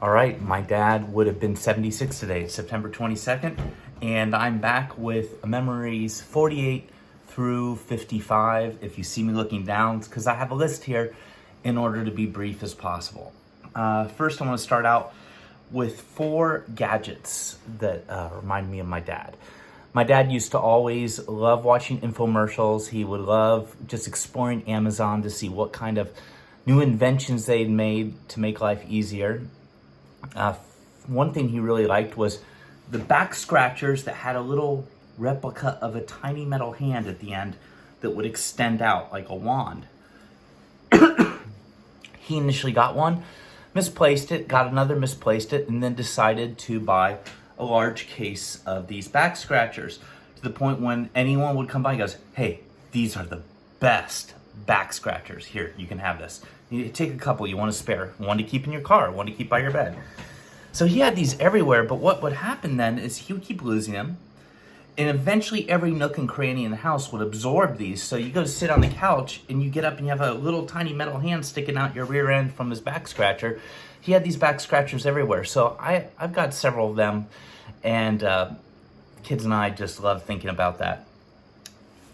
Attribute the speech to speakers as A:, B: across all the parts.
A: All right, my dad would have been 76 today, September 22nd, and I'm back with memories 48 through 55. If you see me looking down, it's because I have a list here in order to be brief as possible. First, I want to start out with 4 gadgets that remind me of my dad. My dad used to always love watching infomercials. He would love just exploring Amazon to see what kind of new inventions they'd made to make life easier. One thing he really liked was the back scratchers that had a little replica of a tiny metal hand at the end that would extend out like a wand. He initially got one, misplaced it, got another, misplaced it, and then decided to buy a large case of these back scratchers, to the point when anyone would come by, he goes, "Hey, these are the best back scratchers. Here, you can have this. You take a couple you want to spare, one to keep in your car, one to keep by your bed." So he had these everywhere, but what would happen then is he would keep losing them, and eventually every nook and cranny in the house would absorb these. So you go to sit on the couch and you get up and you have a little tiny metal hand sticking out your rear end from his back scratcher. He had these back scratchers everywhere. So I've got several of them, and kids and I just love thinking about that.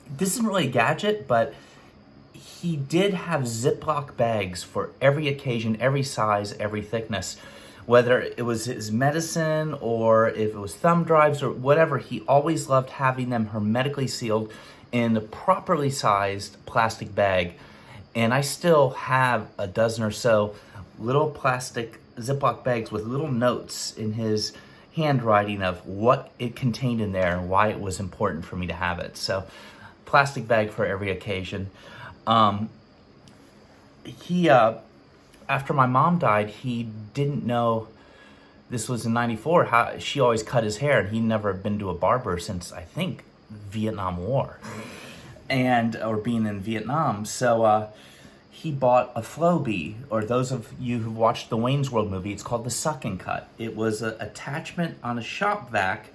A: This isn't really a gadget, but he did have Ziploc bags for every occasion, every size, every thickness. Whether it was his medicine or if it was thumb drives or whatever, he always loved having them hermetically sealed in a properly sized plastic bag. And I still have a dozen or so little plastic Ziploc bags with little notes in his handwriting of what it contained in there and why it was important for me to have it. So, plastic bag for every occasion. After my mom died, he didn't know, this was in 94, how she always cut his hair, and he'd never been to a barber since, I think, Vietnam War, or being in Vietnam. So he bought a Flowbee, or those of you who watched the Wayne's World movie, it's called the Suck and Cut. It was an attachment on a shop vac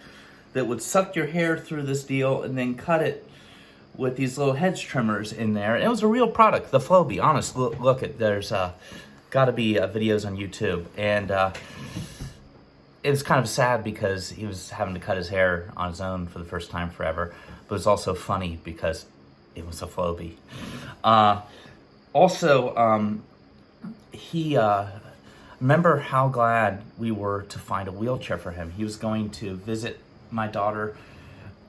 A: that would suck your hair through this deal and then cut it with these little hedge trimmers in there. It was a real product, the Flowbee. Honest, look at, there's got to be videos on YouTube, and it was kind of sad because he was having to cut his hair on his own for the first time forever, but it was also funny because it was a Flowbee. He remember how glad we were to find a wheelchair for him. He was going to visit my daughter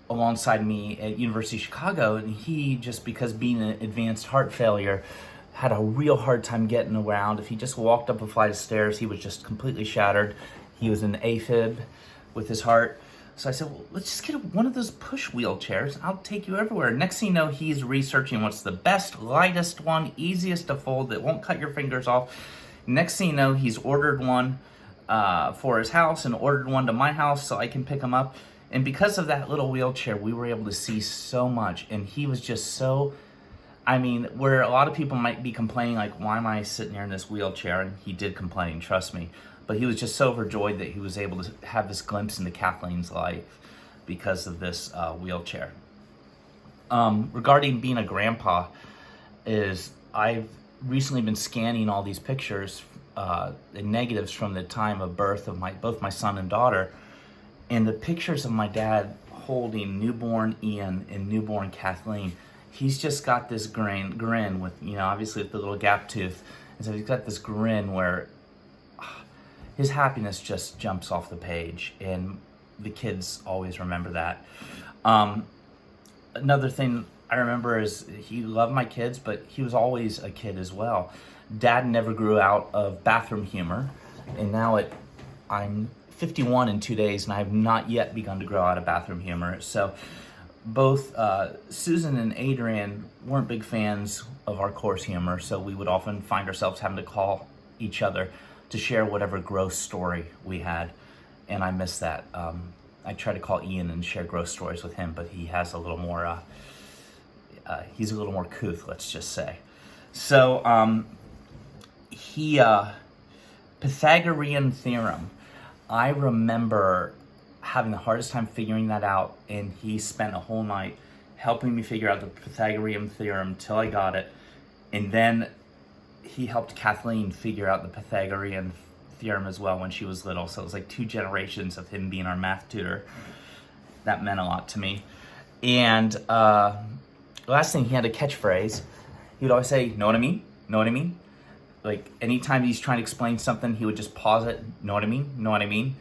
A: alongside me at University of Chicago, and he, just because being an advanced heart failure, had a real hard time getting around. If he just walked up a flight of stairs, he was just completely shattered. He was in AFib with his heart. So I said, well, let's just get one of those push wheelchairs. I'll take you everywhere. Next thing you know, he's researching what's the best, lightest one, easiest to fold, that won't cut your fingers off. Next thing you know, he's ordered one for his house and ordered one to my house so I can pick him up. And because of that little wheelchair, we were able to see so much. And he was just so, where a lot of people might be complaining, like, why am I sitting here in this wheelchair? And he did complain, trust me. But he was just so overjoyed that he was able to have this glimpse into Kathleen's life because of this wheelchair. Regarding being a grandpa, I've recently been scanning all these pictures and negatives from the time of birth of both my son and daughter, and the pictures of my dad holding newborn Ian and newborn Kathleen. He's just got this grin with, obviously with the little gap tooth. And so he's got this grin where his happiness just jumps off the page, and the kids always remember that. Another thing I remember is he loved my kids, but he was always a kid as well. Dad never grew out of bathroom humor, and now I'm 51 in 2 days, and I have not yet begun to grow out of bathroom humor. So both Susan and Adrian weren't big fans of our coarse humor, so we would often find ourselves having to call each other to share whatever gross story we had, and I miss that. I try to call Ian and share gross stories with him, but he has a little more, he's a little more couth, let's just say. So, Pythagorean theorem. I remember having the hardest time figuring that out, and he spent a whole night helping me figure out the Pythagorean theorem till I got it, and then he helped Kathleen figure out the Pythagorean theorem as well when she was little. So it was like 2 generations of him being our math tutor. That meant a lot to me. And last thing, he had a catchphrase. He would always say, know what I mean? Know what I mean? Like anytime he's trying to explain something, he would just pause it. Know what I mean? Know what I mean?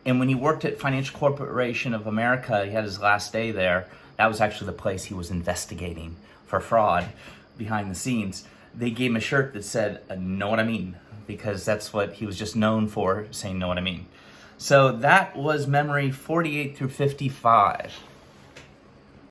A: And when he worked at Financial Corporation of America, he had his last day there. That was actually the place he was investigating for fraud behind the scenes. They gave him a shirt that said, know what I mean? Because that's what he was just known for, saying, know what I mean? So that was memory 48 through 55.